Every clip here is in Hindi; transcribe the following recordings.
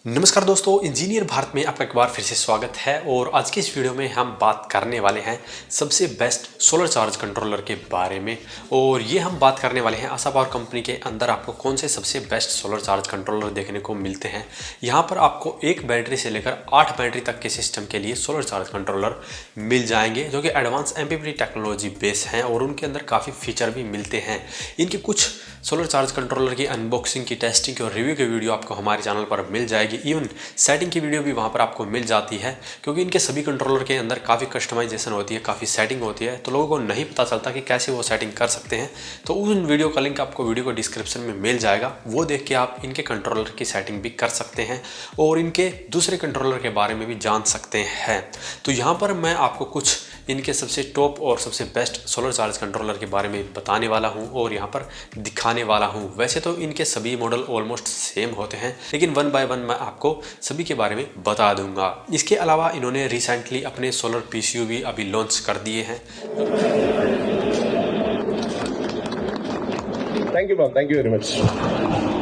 नमस्कार दोस्तों, इंजीनियर भारत में आपका एक बार फिर से स्वागत है। और आज की इस वीडियो में हम बात करने वाले हैं सबसे बेस्ट सोलर चार्ज कंट्रोलर के बारे में। और ये हम बात करने वाले हैं आशा पावर कंपनी के अंदर आपको कौन से सबसे बेस्ट सोलर चार्ज कंट्रोलर देखने को मिलते हैं। यहाँ पर आपको एक बैटरी से लेकर 8 बैटरी तक के सिस्टम के लिए सोलर चार्ज कंट्रोलर मिल जाएंगे, जो कि एडवांस MPPT टेक्नोलॉजी बेस हैं और उनके अंदर काफ़ी फीचर भी मिलते हैं। इनके कुछ सोलर चार्ज कंट्रोलर की अनबॉक्सिंग की, टेस्टिंग की और रिव्यू की वीडियो आपको हमारे चैनल पर मिल जाएगी। इवन सेटिंग की वीडियो भी वहाँ पर आपको मिल जाती है, क्योंकि इनके सभी कंट्रोलर के अंदर काफ़ी कस्टमाइजेशन होती है, काफ़ी सेटिंग होती है, तो लोगों को नहीं पता चलता कि कैसे वो सेटिंग कर सकते हैं। तो उन वीडियो का लिंक आपको वीडियो को डिस्क्रिप्शन में मिल जाएगा, वो देख के आप इनके कंट्रोलर की सेटिंग भी कर सकते हैं और इनके दूसरे कंट्रोलर के बारे में भी जान सकते हैं। तो यहाँ पर मैं आपको कुछ इनके सबसे टॉप और सबसे बेस्ट सोलर चार्ज कंट्रोलर के बारे में बताने वाला हूं और यहां पर दिखाने वाला हूं। वैसे तो इनके सभी मॉडल ऑलमोस्ट सेम होते हैं, लेकिन वन बाय वन मैं आपको सभी के बारे में बता दूंगा। इसके अलावा इन्होंने रिसेंटली अपने सोलर PCU भी अभी लॉन्च कर दिए हैं। Thank you very much.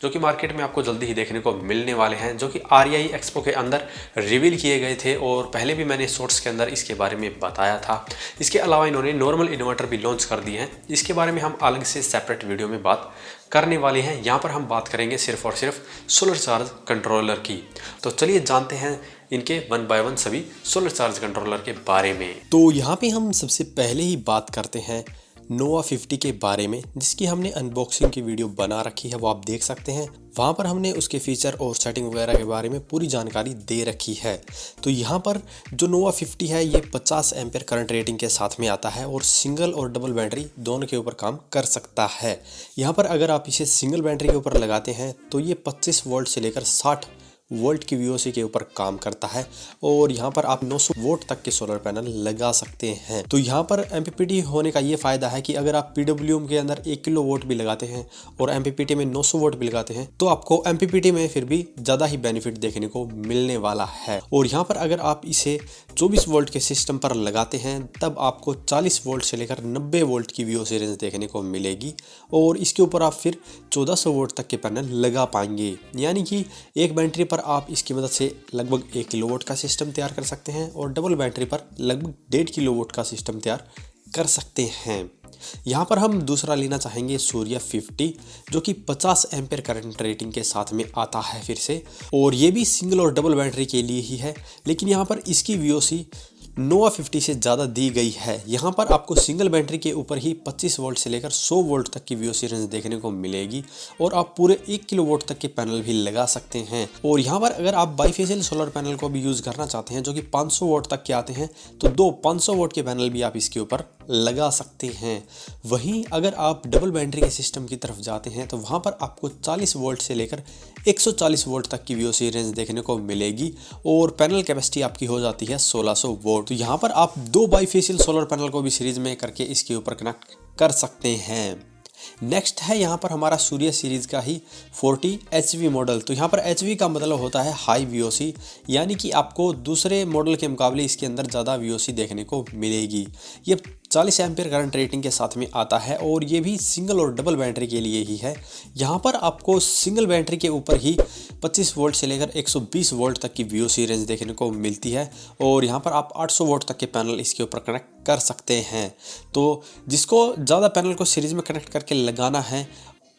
जो कि मार्केट में आपको जल्दी ही देखने को मिलने वाले हैं, जो कि REI एक्सपो के अंदर रिवील किए गए थे और पहले भी मैंने शॉर्ट्स के अंदर इसके बारे में बताया था। इसके अलावा इन्होंने नॉर्मल इन्वर्टर भी लॉन्च कर दिए हैं। इसके बारे में हम अलग से सेपरेट वीडियो में बात करने वाले हैं। यहाँ पर हम बात करेंगे सिर्फ और सिर्फ सोलर चार्ज कंट्रोलर की। तो चलिए जानते हैं इनके वन बाय वन सभी सोलर चार्ज कंट्रोलर के बारे में। तो यहाँ पे हम सबसे पहले ही बात करते हैं नोवा 50 के बारे में, जिसकी हमने अनबॉक्सिंग की वीडियो बना रखी है, वो आप देख सकते हैं। वहाँ पर हमने उसके फीचर और सेटिंग वगैरह के बारे में पूरी जानकारी दे रखी है। तो यहाँ पर जो नोवा 50 है, ये 50 एम्पेयर करंट रेटिंग के साथ में आता है और सिंगल और डबल बैटरी दोनों के ऊपर काम कर सकता है। यहाँ पर अगर आप इसे सिंगल बैटरी के ऊपर लगाते हैं तो ये 25 वोल्ट से लेकर 60 वोल्ट की VOC के ऊपर काम करता है और यहाँ पर आप 900 वोल्ट तक के सोलर पैनल लगा सकते हैं। तो यहाँ पर MPPT होने का ये फ़ायदा है कि अगर आप PWM के अंदर 1 किलो वोल्ट भी लगाते हैं और MPPT में 900 वोल्ट भी लगाते हैं, तो आपको MPPT में फिर भी ज़्यादा ही बेनिफिट देखने को मिलने वाला है। और यहाँ पर अगर आप इसे 24 वोल्ट के सिस्टम पर लगाते हैं, तब आपको 40 वोल्ट से लेकर 90 वोल्ट की VOC रेंज देखने को मिलेगी और इसके ऊपर आप फिर 1400 वोल्ट तक के पैनल लगा पाएंगे। यानी कि एक बैटरी पर आप इसकी मदद से लगभग 1 किलोवाट का सिस्टम तैयार कर सकते हैं और डबल बैटरी पर लगभग 1.5 किलोवाट का सिस्टम तैयार कर सकते हैं। यहाँ पर हम दूसरा लेना चाहेंगे सूर्या 50, जो कि 50 एम्पेयर करंट रेटिंग के साथ में आता है फिर से, और ये भी सिंगल और डबल बैटरी के लिए ही है, लेकिन यहाँ पर इसकी VOC नोवा 50 से ज़्यादा दी गई है। यहाँ पर आपको सिंगल बैटरी के ऊपर ही 25 वोल्ट से लेकर 100 वोल्ट तक की VOC रेंज देखने को मिलेगी और आप पूरे 1 किलो वोल्ट तक के पैनल भी लगा सकते हैं। और यहाँ पर अगर आप बाईफेशियल सोलर पैनल को भी यूज़ करना चाहते हैं, जो कि 500 वोल्ट तक के आते हैं, तो 2 500 वोल्ट के पैनल भी आप इसके ऊपर लगा सकते हैं। वहीं अगर आप डबल बैटरी के सिस्टम की तरफ जाते हैं, तो वहाँ पर आपको 40 वोल्ट से लेकर 140 वोल्ट तक की VOC रेंज देखने को मिलेगी और पैनल कैपेसिटी आपकी हो जाती है 1600 वोल्ट। तो यहाँ पर आप 2 बाईफेशियल सोलर पैनल को भी सीरीज में करके इसके ऊपर कनेक्ट कर सकते हैं। नेक्स्ट है यहाँ पर हमारा सूर्य सीरीज का ही 40 HV मॉडल। तो यहाँ पर HV का मतलब होता है हाई VOC, यानी कि आपको दूसरे मॉडल के मुकाबले इसके अंदर ज़्यादा VOC देखने को मिलेगी। ये 40 एम्पेयर करंट रेटिंग के साथ में आता है और ये भी सिंगल और डबल बैटरी के लिए ही है। यहाँ पर आपको सिंगल बैटरी के ऊपर ही 25 वोल्ट से लेकर 120 वोल्ट तक की VOC रेंज देखने को मिलती है और यहाँ पर आप 800 वोल्ट तक के पैनल इसके ऊपर कनेक्ट कर सकते हैं। तो जिसको ज़्यादा पैनल को सीरीज में कनेक्ट करके लगाना है,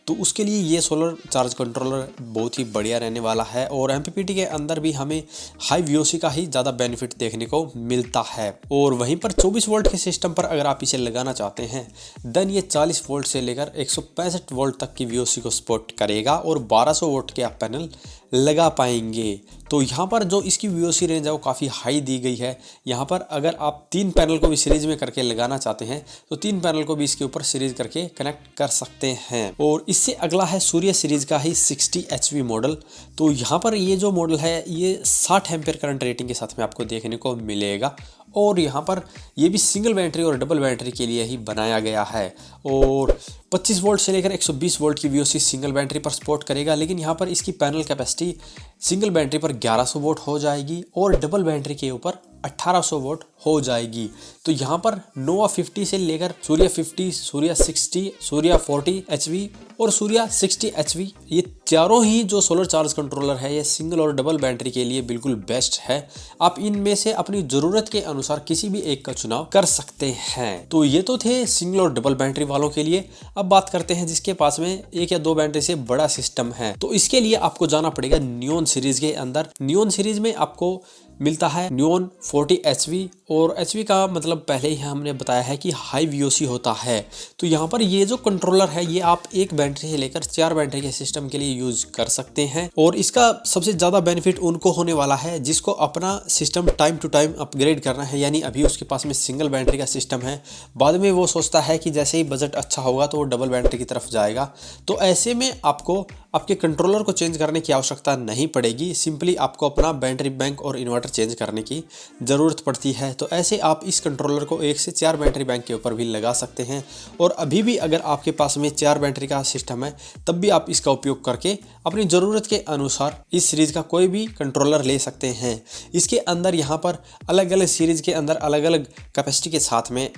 तो उसके लिए ये सोलर चार्ज कंट्रोलर बहुत ही बढ़िया रहने वाला है और MPPT के अंदर भी हमें हाई VOC का ही ज़्यादा बेनिफिट देखने को मिलता है। और वहीं पर 24 वोल्ट के सिस्टम पर अगर आप इसे लगाना चाहते हैं, देन ये 40 वोल्ट से लेकर 165 वोल्ट तक की VOC को सपोर्ट करेगा और 1200 वोल्ट के आप पैनल लगा पाएंगे। तो यहाँ पर जो इसकी VOC रेंज है वो काफ़ी हाई दी गई है। यहाँ पर अगर आप 3 पैनल को भी सीरीज में करके लगाना चाहते हैं, तो 3 पैनल को भी इसके ऊपर सीरीज करके कनेक्ट कर सकते हैं। और इससे अगला है सूर्य सीरीज का ही 60 HV मॉडल। तो यहाँ पर ये जो मॉडल है, ये 60 एम्पेयर करंट रेटिंग के साथ में आपको देखने को मिलेगा और यहाँ पर ये भी सिंगल बैटरी और डबल बैटरी के लिए ही बनाया गया है और 25 वोल्ट से लेकर 120 वोल्ट की VOC सिंगल बैटरी पर सपोर्ट करेगा। लेकिन यहाँ पर इसकी पैनल कैपेसिटी सिंगल बैटरी पर 1100 वोल्ट हो जाएगी और डबल बैटरी के ऊपर 1800 वोल्ट हो जाएगी। तो यहाँ पर नोवा 50 से लेकर सूर्या 50, सूर्या 60, सूर्या 40 एचवी और सूर्या 60 एचवी, ये चारों ही जो सोलर चार्ज कंट्रोलर है ये सिंगल और डबल बैटरी के लिए बिल्कुल बेस्ट है। आप इनमें से अपनी ज़रूरत के अनुसार किसी भी एक का चुनाव कर सकते हैं। तो ये तो थे सिंगल और डबल बैटरी वालों के लिए। अब बात करते हैं जिसके पास में एक या दो बैटरी से बड़ा सिस्टम है, तो इसके लिए आपको जाना पड़ेगा नियोन सीरीज के अंदर। नियोन सीरीज में आपको मिलता है नियोन 40 एचवी, और एचवी का मतलब पहले ही हमने बताया है कि हाई वीओसी होता है। तो यहाँ पर ये जो कंट्रोलर है ये आप एक बैटरी से लेकर 4 बैटरी के सिस्टम के लिए यूज कर सकते हैं, और इसका सबसे ज़्यादा बेनिफिट उनको होने वाला है जिसको अपना system time to time upgrade करना है। यानी अभी उसके पास में सिंगल बैटरी का सिस्टम है, बाद में वो सोचता है कि जैसे ही बजट अच्छा होगा तो वो डबल बैटरी की तरफ जाएगा। तो ऐसे में आपको आपके कंट्रोलर को चेंज करने की आवश्यकता नहीं पड़ेगी, सिंपली आपको अपना बैटरी बैंक और इन्वर्टर चेंज करने की ज़रूरत पड़ती है। तो ऐसे आप इस कंट्रोलर को 1 से 4 बैटरी बैंक के ऊपर भी लगा सकते हैं, और अभी भी अगर आपके पास में 4 बैटरी का सिस्टम है तब भी आप इसका उपयोग करके अपनी ज़रूरत के अनुसार इस सीरीज़ का कोई भी कंट्रोलर ले सकते हैं। इसके अंदर यहाँ पर अलग अलग सीरीज़ के अंदर अलग अलग कैपेसिटी के साथ में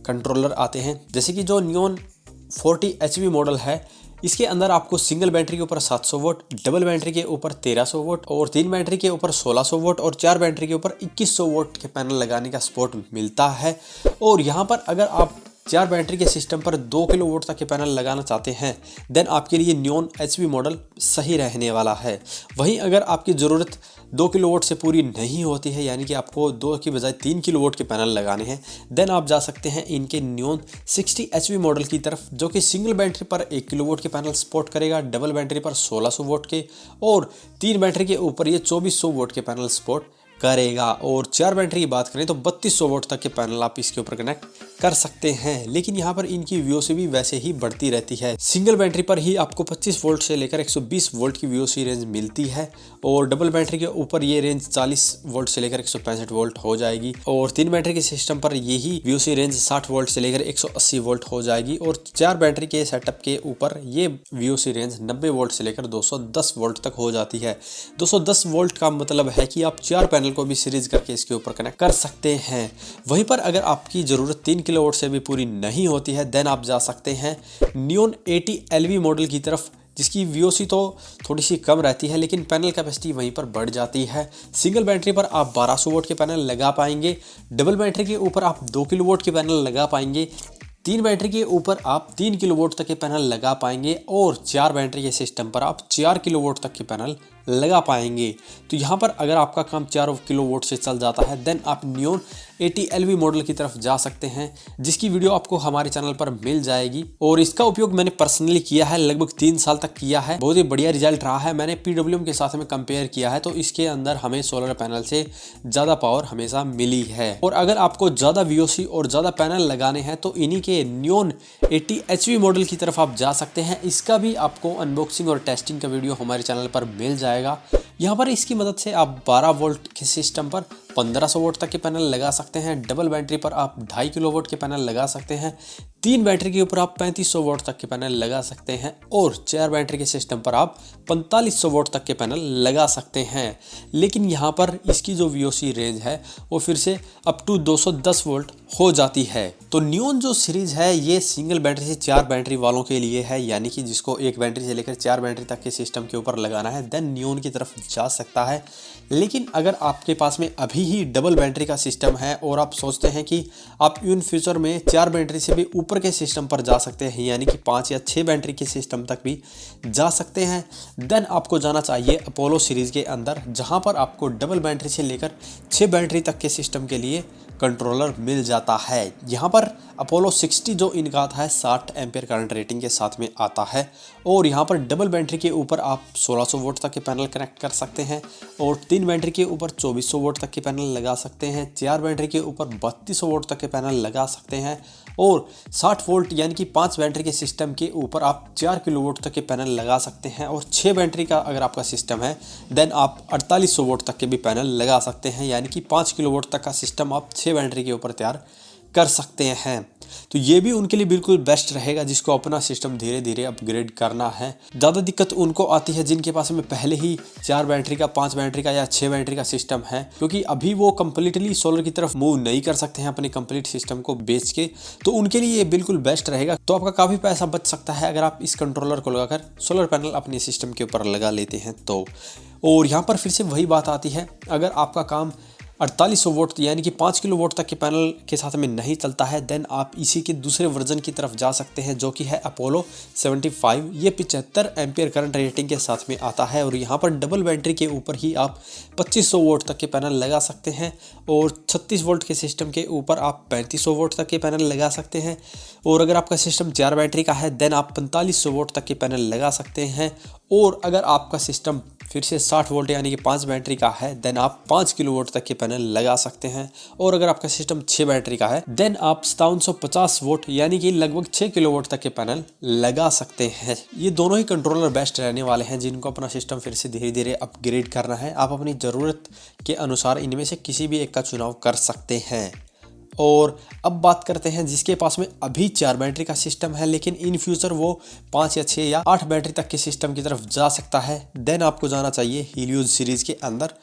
कंट्रोलर आते हैं। जैसे कि जो नियोन 40 एचवी मॉडल है इसके अंदर आपको सिंगल बैटरी के ऊपर 700 वोट, डबल बैटरी के ऊपर 1300 वोट, और 3 बैटरी के ऊपर 1600 वोट और 4 बैटरी के ऊपर 2100 वोट के पैनल लगाने का सपोर्ट मिलता है। और यहाँ पर अगर आप 4 बैटरी के सिस्टम पर 2 किलो वोट तक के पैनल लगाना चाहते हैं देन आपके लिए नियोन एचवी मॉडल सही रहने वाला है। वहीं अगर आपकी ज़रूरत 2 किलो वोट से पूरी नहीं होती है, यानी कि आपको 2 की बजाय 3 किलो वोट के पैनल लगाने हैं, देन आप जा सकते हैं इनके नियोन 60 एचवी मॉडल की तरफ, जो कि सिंगल बैटरी पर 1 किलो वोट के पैनल सपोर्ट करेगा, डबल बैटरी पर 1600 वोट के, और 3 बैटरी के ऊपर ये 2400 वोट के पैनल सपोर्ट करेगा। और 4 बैटरी की बात करें तो 3200 वोट तक के पैनल आप इसके ऊपर कनेक्ट कर सकते हैं। लेकिन यहाँ पर इनकी वीओसी भी वैसे ही बढ़ती रहती है। सिंगल बैटरी पर ही आपको 25 वोल्ट से लेकर 120 वोल्ट की वीओसी रेंज मिलती है, और डबल बैटरी के ऊपर ये रेंज 40 वोल्ट से लेकर 165 वोल्ट हो जाएगी, और 3 बैटरी के सिस्टम पर यही वीओसी रेंज 60 वोल्ट से लेकर 180 वोल्ट हो जाएगी, और 4 बैटरी के सेटअप के ऊपर ये वीओसी रेंज 90 वोल्ट से लेकर 210 वोल्ट तक हो जाती है। 210 वोल्ट का मतलब है कि आप 4 पैनल को भी सीरीज करके इसके ऊपर कनेक्ट कर सकते हैं। वहीं पर अगर आपकी ज़रूरत 3 किलो वोट से भी पूरी नहीं होती है देन आप जा सकते हैं नियोन 80 एलवी मॉडल की तरफ, जिसकी वीओसी तो थोड़ी सी कम रहती है लेकिन पैनल कैपेसिटी वहीं पर बढ़ जाती है। सिंगल बैटरी पर आप 1200 वोट के पैनल लगा पाएंगे, डबल बैटरी के ऊपर आप 2 किलो वोट के पैनल लगा पाएंगे, 3 बैटरी के ऊपर आप 3 किलो वोट तक के पैनल लगा पाएंगे, और 4 बैटरी के सिस्टम पर आप 4 किलो वोट तक के पैनल लगा पाएंगे। तो यहाँ पर अगर आपका काम 4 किलो वोट से चल जाता है देन आप नियोन 80 एलवी मॉडल की तरफ जा सकते हैं, जिसकी वीडियो आपको हमारे चैनल पर मिल जाएगी। और इसका उपयोग मैंने पर्सनली किया है, लगभग 3 साल तक किया है, बहुत ही बढ़िया रिजल्ट रहा है। मैंने PWM के साथ में कंपेयर किया है तो इसके अंदर हमें सोलर पैनल से ज़्यादा पावर हमेशा मिली है। और अगर आपको ज़्यादा वीओसी और ज़्यादा पैनल लगाने हैं तो इन्हीं के नियोन 80 एचवी मॉडल की तरफ आप जा सकते हैं। इसका भी आपको अनबॉक्सिंग और टेस्टिंग का वीडियो हमारे चैनल पर मिल जाएगा। यहाँ पर इसकी मदद से आप 12 वोल्ट के सिस्टम पर 1500 वोट तक के पैनल लगा सकते हैं, डबल बैटरी पर आप 2.5 किलो वोट के पैनल लगा सकते हैं, 3 बैटरी के ऊपर आप 3500 वोट तक के पैनल लगा सकते हैं, और 4 बैटरी के सिस्टम पर आप 4500 वोट तक के पैनल लगा सकते हैं। लेकिन यहाँ पर इसकी जो वीओसी रेंज है वो फिर से अप टू 210 वोल्ट हो जाती है। तो नियोन जो सीरीज है ये सिंगल बैटरी से 4 बैटरी वालों के लिए है, यानी कि जिसको 1 बैटरी से लेकर 4 बैटरी तक के सिस्टम के ऊपर लगाना है देन नियोन की तरफ जा सकता है। लेकिन अगर आपके पास में अभी ही डबल बैटरी का सिस्टम है और आप सोचते हैं कि आप इन फ्यूचर में 4 बैटरी से भी ऊपर के सिस्टम पर जा सकते हैं, यानी कि 5 या 6 बैटरी के सिस्टम तक भी जा सकते हैं, देन आपको जाना चाहिए अपोलो सीरीज़ के अंदर, जहां पर आपको डबल बैटरी से लेकर 6 बैटरी तक के सिस्टम के लिए कंट्रोलर मिल जाता है। यहाँ पर अपोलो 60 जो इनका आता है 60 एम्पियर करंट रेटिंग के साथ में आता है, और यहाँ पर डबल बैटरी के ऊपर आप 1600 वोट तक के पैनल कनेक्ट कर सकते हैं, और 3 बैटरी के ऊपर 2400 वोट तक के पैनल लगा सकते हैं, 4 बैटरी के ऊपर 3200 वोट तक के पैनल लगा सकते हैं, और 60 वोल्ट यानी कि 5 बैटरी के सिस्टम के ऊपर आप 4 किलो वोट तक के पैनल लगा सकते हैं, और 6 बैटरी का अगर आपका सिस्टम है देन आप 4800 वोट तक के भी पैनल लगा सकते हैं, यानी कि 5 किलो वोट तक का सिस्टम आप 6 बैटरी के ऊपर तैयार कर सकते हैं। तो ये भी उनके लिए बिल्कुल बेस्ट रहेगा जिसको अपना सिस्टम धीरे धीरे अपग्रेड करना है। ज़्यादा दिक्कत उनको आती है जिनके पास में पहले ही 4 बैटरी का, 5 बैटरी का या 6 बैटरी का सिस्टम है, क्योंकि अभी वो कंप्लीटली सोलर की तरफ मूव नहीं कर सकते हैं अपने कंप्लीट सिस्टम को बेच के। तो उनके लिए ये बिल्कुल बेस्ट रहेगा। तो आपका काफ़ी पैसा बच सकता है अगर आप इस कंट्रोलर को लगाकर सोलर पैनल अपने सिस्टम के ऊपर लगा लेते हैं तो। और यहाँ पर फिर से वही बात आती है, अगर आपका काम 4800 वोल्ट यानी कि 5 किलो वोल्ट तक के पैनल के साथ में नहीं चलता है, देन आप इसी के दूसरे वर्जन की तरफ जा सकते हैं जो कि है अपोलो 75। ये 75 एम्पियर करंट रेटिंग के साथ में आता है और यहाँ पर डबल बैटरी के ऊपर ही आप 2500 वोल्ट तक के पैनल लगा सकते हैं और 36 वोल्ट के सिस्टम के ऊपर आप 3500 वोल्ट तक के पैनल लगा सकते हैं। और अगर आपका सिस्टम 4 बैटरी का है देन आप 4500 वोल्ट तक के पैनल लगा सकते हैं। और अगर आपका सिस्टम फिर से 60 वोल्ट यानी कि 5 बैटरी का है देन आप 5 किलो वोल्ट तक के पैनल लगा सकते हैं। और अगर आपका सिस्टम 6 बैटरी का है देन आप 5750 वोल्ट यानी कि लगभग 6 किलो वोल्ट तक के पैनल लगा सकते हैं। ये दोनों ही कंट्रोलर बेस्ट रहने वाले हैं जिनको अपना सिस्टम फिर से धीरे धीरे अपग्रेड करना है। आप अपनी ज़रूरत के अनुसार इनमें से किसी भी एक का चुनाव कर सकते हैं। और अब बात करते हैं जिसके पास में अभी 4 बैटरी का सिस्टम है लेकिन इन फ्यूचर वो 5 या 6 या 8 बैटरी तक के सिस्टम की तरफ जा सकता है। देन आपको जाना चाहिए हीलियोज सीरीज़ के अंदर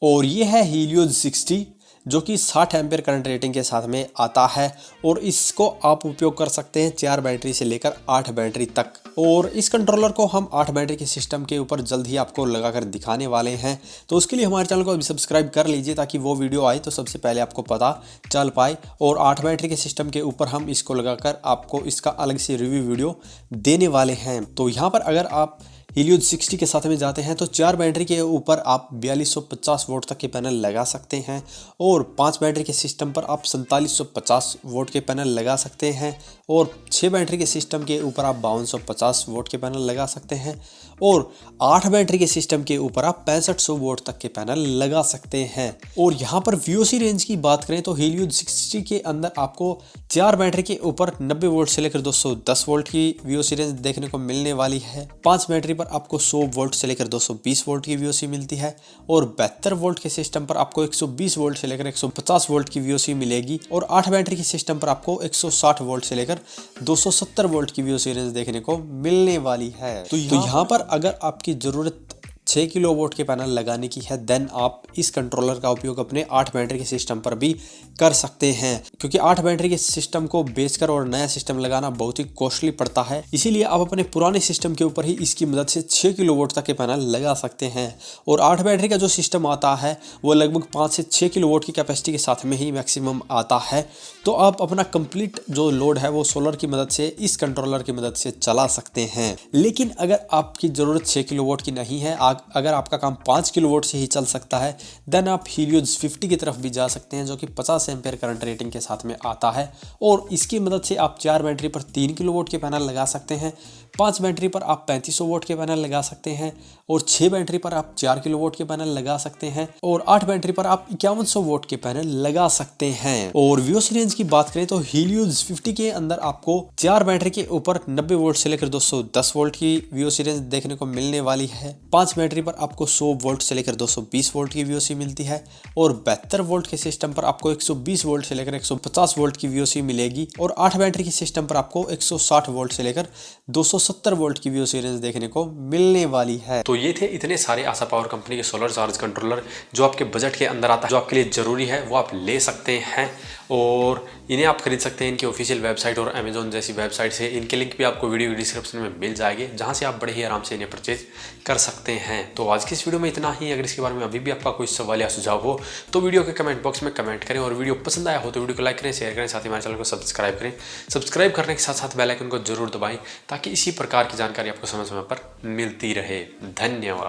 और ये है हीलियोज 60 जो कि 60 एम्पियर करंट रेटिंग के साथ में आता है। और इसको आप उपयोग कर सकते हैं 4 बैटरी से लेकर 8 बैटरी तक। और इस कंट्रोलर को हम 8 बैटरी के सिस्टम के ऊपर जल्द ही आपको लगाकर दिखाने वाले हैं। तो उसके लिए हमारे चैनल को अभी सब्सक्राइब कर लीजिए ताकि वो वीडियो आए तो सबसे पहले आपको पता चल पाए। और 8 बैटरी के सिस्टम के ऊपर हम इसको लगाकर आपको इसका अलग से रिव्यू वीडियो देने वाले हैं। तो यहाँ पर अगर आप हीलियोज 60 के साथ में जाते हैं तो 4 बैटरी के ऊपर आप 4250 वोल्ट तक के पैनल लगा सकते हैं और 5 बैटरी के सिस्टम पर आप 4750 वोल्ट के पैनल लगा सकते हैं और 6 बैटरी के सिस्टम के ऊपर आप 5250 वोल्ट के पैनल लगा सकते हैं और 8 बैटरी के सिस्टम के ऊपर आप 6500 वोल्ट तक के पैनल लगा सकते हैं। और यहाँ पर VOC रेंज की बात करें तो हीलियोज 60 के अंदर आपको 4 बैटरी के ऊपर 90 वोल्ट से लेकर 210 वोल्ट की VOC रेंज देखने को मिलने वाली है। 5 बैटरी पर आपको 100 वोल्ट से लेकर 220 वोल्ट की VOC मिलती है और 72 वोल्ट के सिस्टम पर आपको 120 वोल्ट से लेकर 150 वोल्ट की VOC मिलेगी और 8 बैटरी के सिस्टम पर आपको 160 वोल्ट से लेकर 270 वोल्ट की VOC रेंज देखने को मिलने वाली है। तो यहाँ पर अगर आपकी ज़रूरत 6 किलो वोल्ट के पैनल लगाने की है देन आप इस कंट्रोलर का उपयोग अपने 8 बैटरी के सिस्टम पर भी कर सकते हैं, क्योंकि 8 बैटरी के सिस्टम को बेचकर और नया सिस्टम लगाना बहुत ही कॉस्टली पड़ता है। इसीलिए आप अपने पुराने सिस्टम के ऊपर ही इसकी मदद से 6 किलो वोल्ट तक के पैनल लगा सकते हैं। और 8 बैटरी का जो सिस्टम आता है वो लगभग 5 से 6 किलो वोल्ट की कैपेसिटी के साथ में ही मैक्सिमम आता है। तो आप अपना कंप्लीट जो लोड है वो सोलर की मदद से इस कंट्रोलर की मदद से चला सकते हैं। लेकिन अगर आपकी ज़रूरत 6 किलो वोल्ट की नहीं है, अगर आपका काम 5 किलो वोल्ट से ही चल सकता है देन आप हीलियोज 50 की तरफ भी जा सकते हैं जो कि 50 एम्पियर करंट रेटिंग के साथ में आता है। और इसकी मदद से आप 4 बैटरी पर 3 किलो वोल्ट के पैनल लगा सकते हैं, 5 बैटरी पर आप 3500 वोल्ट के पैनल लगा सकते हैं और 6 बैटरी पर आप 4 किलो वोल्ट के पैनल लगा सकते हैं और 8 बैटरी पर आप 5100 वोल्ट के पैनल लगा सकते हैं। और VOC रेंज की बात करें तो हीलियोज 50 के अंदर आपको 4 बैटरी के ऊपर 90 वोल्ट से लेकर 210 वोल्ट की VOC रेंज देखने को मिलने वाली है। 5 बैटरी पर आपको 100 वोल्ट से लेकर 220 वोल्ट की VOC मिलती है और 72 वोल्ट के सिस्टम पर आपको 120 वोल्ट से लेकर 150 वोल्ट की VOC मिलेगी और 8 बैटरी के सिस्टम पर आपको 160 वोल्ट से लेकर 270 वोल्ट की VOC रेंज देखने को मिलने वाली है। तो ये थे इतने सारे आशा पावर कंपनी के सोलर चार्ज कंट्रोलर जो आपके बजट के अंदर आता है, जो आपके लिए ज़रूरी है वो आप ले सकते हैं और इन्हें आप खरीद सकते हैं इनकी ऑफिशियल वेबसाइट और अमेजोन जैसी वेबसाइट से। इनके लिंक भी आपको वीडियो डिस्क्रिप्शन में मिल जाएंगे जहां से आप बड़े ही आराम से इन्हें परचेज कर सकते हैं। तो आज की इस वीडियो में इतना ही। अगर इसके बारे में अभी भी आपका कोई सवाल या सुझाव हो तो वीडियो के कमेंट बॉक्स में कमेंट करें और वीडियो पसंद आया हो तो वीडियो को लाइक करें, शेयर करें, साथ ही हमारे चैनल को सब्सक्राइब करें। सब्सक्राइब करने के साथ साथ बेल आइकन को जरूर दबाएं ताकि इसी प्रकार की जानकारी आपको समय समय पर मिलती रहे। धन्यवाद।